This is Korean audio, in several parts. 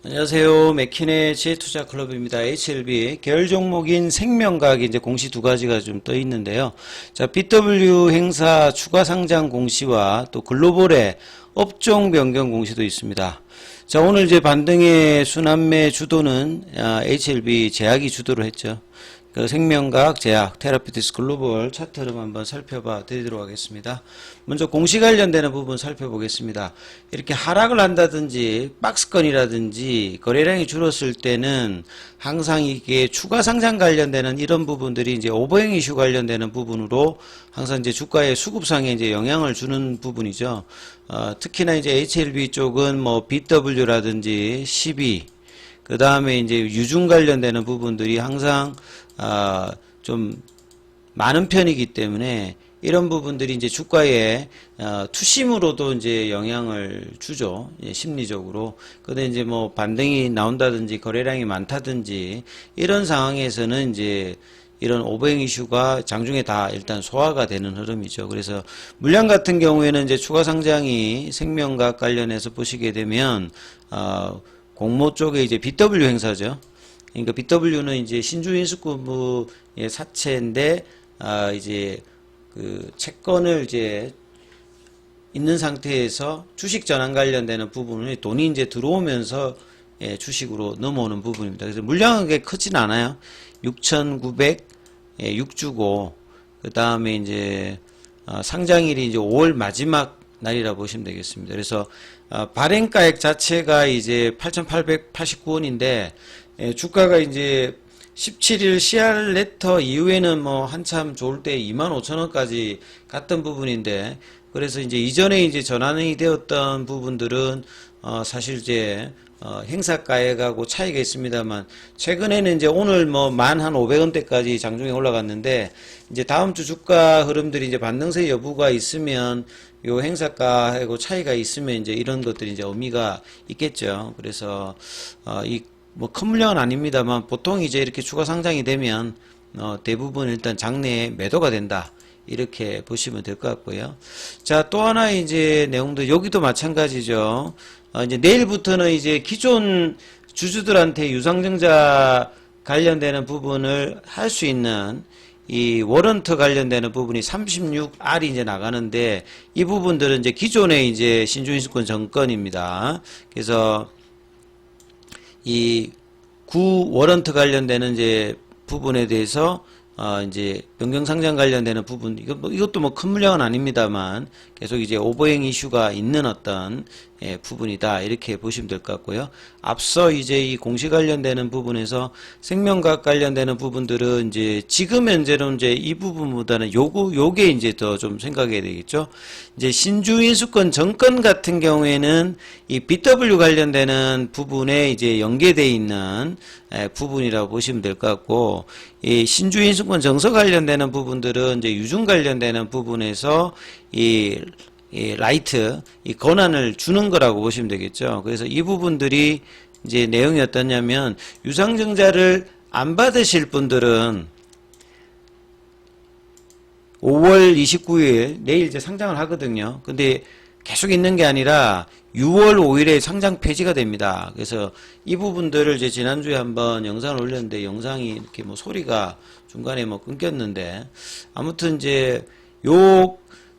안녕하세요. 맥킨의 지혜투자클럽입니다. HLB 계열 종목인 생명과학이 이제 공시 두 가지가 좀 떠 있는데요. 자, BW 행사 추가 상장 공시와 또 글로벌의 업종 변경 공시도 있습니다. 자, 오늘 이제 반등의 순환매 주도는 HLB 제약이 주도를 했죠. 그 생명과학, 제약, 테라피티스 글로벌 차트를 한번 살펴봐 드리도록 하겠습니다. 먼저 공시 관련되는 부분 살펴보겠습니다. 이렇게 하락을 한다든지 박스권이라든지 거래량이 줄었을 때는 항상 이게 추가 상장 관련되는 이런 부분들이 이제 오버행 이슈 관련되는 부분으로 항상 이제 주가의 수급상에 이제 영향을 주는 부분이죠. 특히나 이제 HLB 쪽은 뭐 BW라든지 12, 그 다음에 이제 유중 관련되는 부분들이 항상 좀 많은 편이기 때문에 이런 부분들이 이제 주가에 투심으로도 이제 영향을 주죠. 예, 심리적으로. 근데 이제 뭐 반등이 나온다든지 거래량이 많다든지 이런 상황에서는 이제 이런 오버행 이슈가 장중에 다 일단 소화가 되는 흐름이죠. 그래서 물량 같은 경우에는 이제 추가 상장이 생명과학 관련해서 보시게 되면 공모 쪽에 이제 BW 행사죠. 그러니까 BW는 이제 신주인수권부의 사채인데, 이제 그 채권을 이제 있는 상태에서 주식 전환 관련되는 부분을 돈이 이제 들어오면서 주식으로 넘어오는 부분입니다. 그래서 물량은 그렇게 크진 않아요. 6,900, 6주고, 그 다음에 이제, 상장일이 이제 5월 마지막 날이라 보시면 되겠습니다. 그래서, 발행가액 자체가 이제 8,889원인데, 주가가 이제 17일 CR 레터 이후에는 뭐 한참 좋을 때 25,000원까지 갔던 부분인데, 그래서 이제 이전에 이제 전환이 되었던 부분들은 사실 이제 행사가액하고 차이가 있습니다만, 최근에는 이제 오늘 뭐 만 한 500원대까지 장중에 올라갔는데, 이제 다음 주 주가 흐름들이 이제 반등세 여부가 있으면 요 행사가하고 차이가 있으면 이제 이런 것들이 이제 의미가 있겠죠. 그래서 뭐 큰 물량은 아닙니다만 보통 이제 이렇게 추가 상장이 되면 대부분 일단 장내에 매도가 된다. 이렇게 보시면 될 것 같고요. 자, 또 하나 이제 내용도 여기도 마찬가지죠. 이제 내일부터는 이제 기존 주주들한테 유상증자 관련되는 부분을 할 수 있는 이 워런트 관련되는 부분이 36R이 이제 나가는데, 이 부분들은 이제 기존의 이제 신주인수권 정건입니다. 그래서 이 구 워런트 관련되는 이제 부분에 대해서 이제 변경 상장 관련되는 부분, 이것도 뭐 큰 물량은 아닙니다만 계속 이제 오버행 이슈가 있는 어떤 부분이다, 이렇게 보시면 될 것 같고요. 앞서 이제 이 공시 관련되는 부분에서 생명과학 관련되는 부분들은 이제 지금 현재는 이제 이 부분보다는 요게 이제 더 좀 생각해야 되겠죠. 이제 신주인수권 정권 같은 경우에는 이 BW 관련되는 부분에 이제 연계되어 있는 부분이라고 보시면 될 것 같고, 이 신주인수권 정서 관련되는 부분들은 이제 유증 관련되는 부분에서 이 라이트, 이 권한을 주는 거라고 보시면 되겠죠. 그래서 이 부분들이 이제 내용이 어떠냐면, 유상증자를 안 받으실 분들은 5월 29일 내일 이제 상장을 하거든요. 근데 계속 있는 게 아니라 6월 5일에 상장 폐지가 됩니다. 그래서 이 부분들을 이제 지난주에 한번 영상을 올렸는데, 영상이 이렇게 뭐 소리가 중간에 뭐 끊겼는데, 아무튼 이제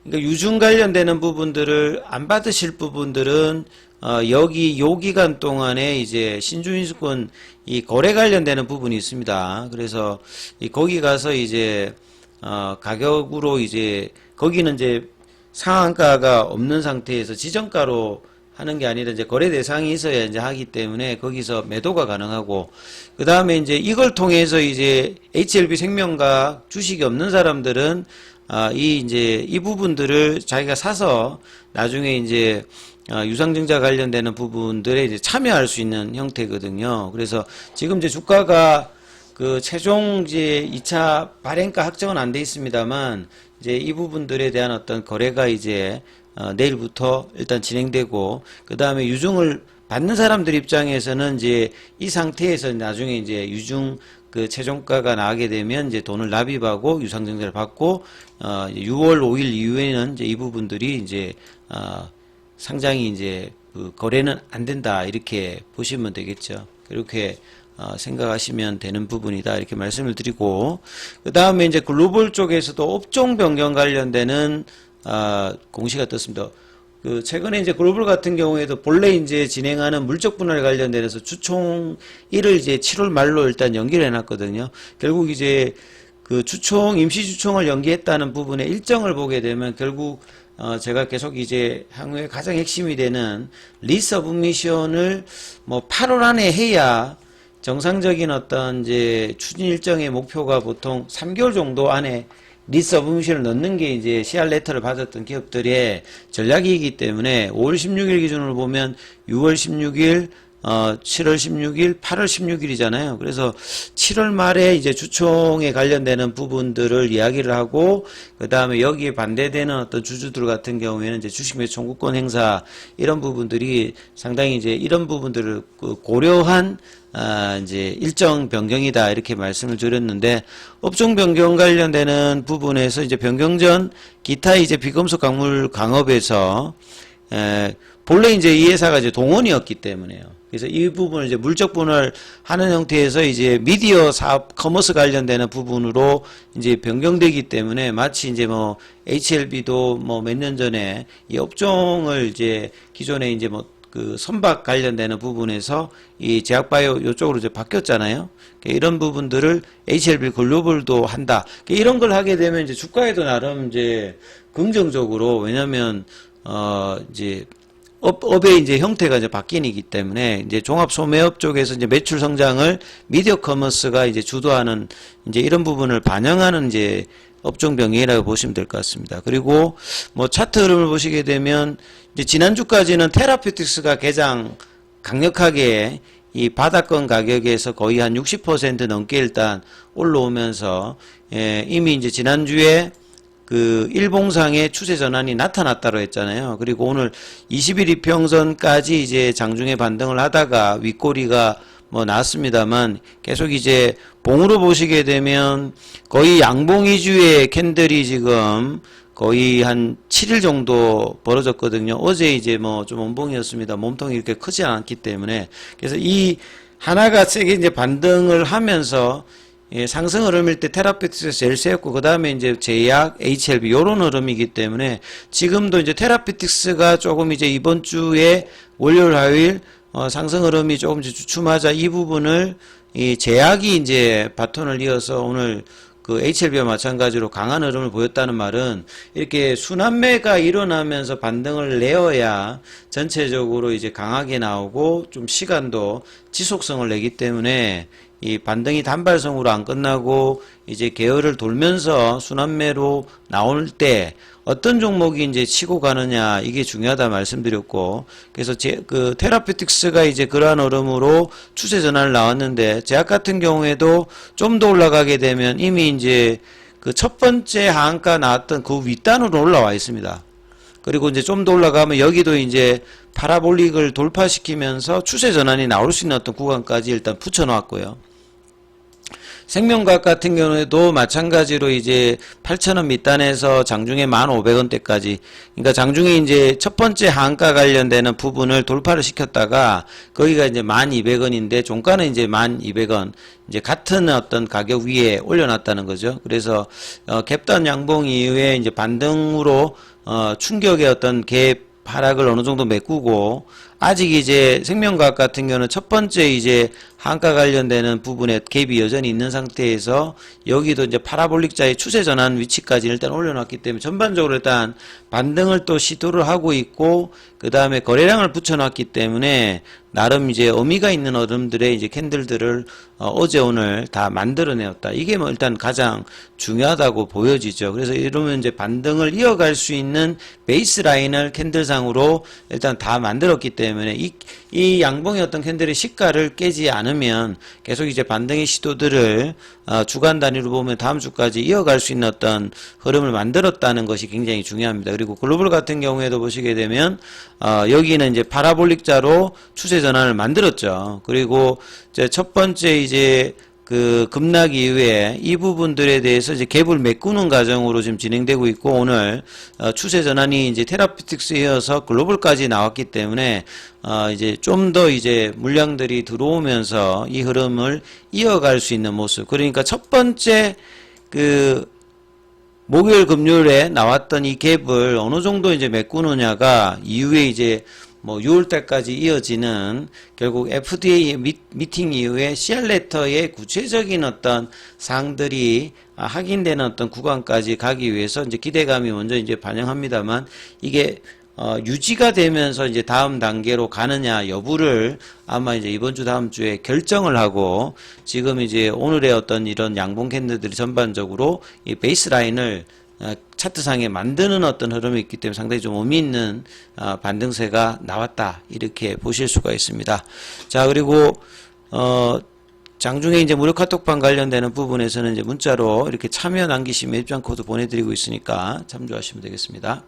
그러니까 유증 관련되는 부분들을 안 받으실 부분들은 여기 요 기간 동안에 이제 신주인수권 이 거래 관련되는 부분이 있습니다. 그래서 거기 가서 이제 가격으로 이제 거기는 이제 상한가가 없는 상태에서 지정가로 하는 게 아니라 이제 거래 대상이 있어야 이제 하기 때문에 거기서 매도가 가능하고, 그 다음에 이제 이걸 통해서 이제 HLB 생명과 주식이 없는 사람들은 이 부분들을 자기가 사서 나중에 이제 유상증자 관련되는 부분들에 이제 참여할 수 있는 형태거든요. 그래서 지금 이제 주가가 그 최종 이제 2차 발행가 확정은 안 돼 있습니다만, 이제 이 부분들에 대한 어떤 거래가 이제 내일부터 일단 진행되고, 그 다음에 유증을 받는 사람들 입장에서는 이제 이 상태에서 나중에 이제 유증 그 최종가가 나가게 되면 이제 돈을 납입하고 유상증자를 받고, 6월 5일 이후에는 이제 이 부분들이 이제 상장이 이제 그 거래는 안 된다 이렇게 보시면 되겠죠. 그렇게 생각하시면 되는 부분이다 이렇게 말씀을 드리고, 그 다음에 이제 글로벌 쪽에서도 업종 변경 관련되는 공시가 떴습니다. 그 최근에 이제 글로벌 같은 경우에도 본래 이제 진행하는 물적 분할 관련돼서 주총 1을 이제 7월 말로 일단 연기를 해놨거든요. 결국 이제 그 임시 주총을 연기했다는 부분에 일정을 보게 되면 결국 제가 계속 이제 향후에 가장 핵심이 되는 리서브미션을 뭐 8월 안에 해야 정상적인 어떤 이제 추진 일정의 목표가 보통 3개월 정도 안에 리서브미션을 넣는 게 이제 CR 레터를 받았던 기업들의 전략이기 때문에 5월 16일 기준으로 보면 6월 16일, 7월 16일, 8월 16일이잖아요. 그래서 7월 말에 이제 주총에 관련되는 부분들을 이야기를 하고, 그 다음에 여기에 반대되는 어떤 주주들 같은 경우에는 이제 주식 매수 청구권 행사 이런 부분들이 상당히 이제 이런 부분들을 고려한 이제 일정 변경이다 이렇게 말씀을 드렸는데, 업종 변경 관련되는 부분에서 이제 변경 전 기타 이제 비금속 광물 강업에서 본래 이제 이 회사가 이제 동원이었기 때문에요. 그래서 이 부분을 이제 물적 분할 하는 형태에서 이제 미디어 사업 커머스 관련되는 부분으로 이제 변경되기 때문에 마치 이제 뭐 HLB도 뭐 몇 년 전에 이 업종을 이제 기존에 이제 뭐 그 선박 관련되는 부분에서 이 제약바이오 요쪽으로 이제 바뀌었잖아요. 이런 부분들을 HLB 글로벌도 한다. 이런 걸 하게 되면 이제 주가에도 나름 이제 긍정적으로, 왜냐면 이제 업의 이제 형태가 이제 바뀌기 때문에 이제 종합 소매업 쪽에서 이제 매출 성장을 미디어 커머스가 이제 주도하는 이제 이런 부분을 반영하는 이제 업종 변경이라고 보시면 될 것 같습니다. 그리고 뭐 차트 흐름을 보시게 되면 이제 지난주까지는 테라피틱스가 가장 강력하게 이 바닥권 가격에서 거의 한 60% 넘게 일단 올라오면서 이미 이제 지난주에 그 일봉상의 추세 전환이 나타났다고 했잖아요. 그리고 오늘 20일 이평선까지 이제 장중에 반등을 하다가 윗꼬리가 뭐 나왔습니다만, 계속 이제 봉으로 보시게 되면 거의 양봉 위주의 캔들이 지금 거의 한 7일 정도 벌어졌거든요. 어제 이제 뭐 좀 원봉이었습니다. 몸통이 이렇게 크지 않기 때문에. 그래서 이 하나가 세게 이제 반등을 하면서 상승 흐름일 때 테라피틱스가 제일 세였고, 그 다음에 이제 제약, HLB 요런 흐름이기 때문에 지금도 이제 테라피틱스가 조금 이제 이번 주에 월요일, 화요일 상승 흐름이 조금 주춤하자 이 부분을 이 제약이 이제 바톤을 이어서 오늘 그 HLB와 마찬가지로 강한 흐름을 보였다는 말은, 이렇게 순환매가 일어나면서 반등을 내어야 전체적으로 이제 강하게 나오고 좀 시간도 지속성을 내기 때문에 이 반등이 단발성으로 안 끝나고 이제 계열을 돌면서 순환매로 나올 때 어떤 종목이 이제 치고 가느냐, 이게 중요하다 말씀드렸고, 그래서 그 테라피틱스가 이제 그러한 흐름으로 추세 전환을 나왔는데, 제약 같은 경우에도 좀 더 올라가게 되면 이미 이제 그 첫 번째 하한가 나왔던 그 윗단으로 올라와 있습니다. 그리고 이제 좀 더 올라가면 여기도 이제 파라볼릭을 돌파시키면서 추세 전환이 나올 수 있는 어떤 구간까지 일단 붙여놓았고요. 생명과학 같은 경우에도 마찬가지로 이제 8,000원 밑단에서 장중에 1,500원대까지, 그러니까 장중에 이제 첫 번째 한가 관련되는 부분을 돌파를 시켰다가 거기가 이제 1,200원인데 종가는 이제 1,200원, 이제 같은 어떤 가격 위에 올려놨다는 거죠. 그래서 갭단 양봉 이후에 이제 반등으로 충격의 어떤 갭 하락을 어느 정도 메꾸고, 아직 이제 생명과학 같은 경우는 첫 번째 이제 한가 관련되는 부분에 갭이 여전히 있는 상태에서 여기도 이제 파라볼릭자의 추세 전환 위치까지 일단 올려놨기 때문에 전반적으로 일단 반등을 또 시도를 하고 있고, 그 다음에 거래량을 붙여놨기 때문에 나름 이제 의미가 있는 흐름들의 이제 캔들들을 어제 오늘 다 만들어내었다. 이게 뭐 일단 가장 중요하다고 보여지죠. 그래서 이러면 이제 반등을 이어갈 수 있는 베이스라인을 캔들상으로 일단 다 만들었기 때문에 이 양봉의 어떤 캔들의 시가를 깨지 않으면 계속 이제 반등의 시도들을 주간 단위로 보면 다음 주까지 이어갈 수 있는 어떤 흐름을 만들었다는 것이 굉장히 중요합니다. 그리고 글로벌 같은 경우에도 보시게 되면 여기는 이제 파라볼릭자로 추세 전환을 만들었죠. 그리고 이제 첫 번째 이제 그 급락 이후에 이 부분들에 대해서 이제 갭을 메꾸는 과정으로 지금 진행되고 있고, 오늘 추세 전환이 이제 테라피틱스에 이어서 글로벌까지 나왔기 때문에 이제 좀 더 이제 물량들이 들어오면서 이 흐름을 이어갈 수 있는 모습. 그러니까 첫 번째 그 목요일 금요일에 나왔던 이 갭을 어느 정도 이제 메꾸느냐가 이후에 이제 뭐 6월 달까지 이어지는 결국 FDA 미팅 이후에 CR 레터의 구체적인 어떤 사항들이 확인되는 어떤 구간까지 가기 위해서 이제 기대감이 먼저 이제 반영합니다만, 이게 유지가 되면서 이제 다음 단계로 가느냐 여부를 아마 이제 이번 주 다음 주에 결정을 하고, 지금 이제 오늘의 어떤 이런 양봉 캔들들이 전반적으로 이 베이스라인을 차트상에 만드는 어떤 흐름이 있기 때문에 상당히 좀 의미 있는 반등세가 나왔다, 이렇게 보실 수가 있습니다. 자, 그리고 장중에 이제 무료 카톡방 관련되는 부분에서는 이제 문자로 이렇게 참여 남기시면 입장 코드 보내드리고 있으니까 참조하시면 되겠습니다.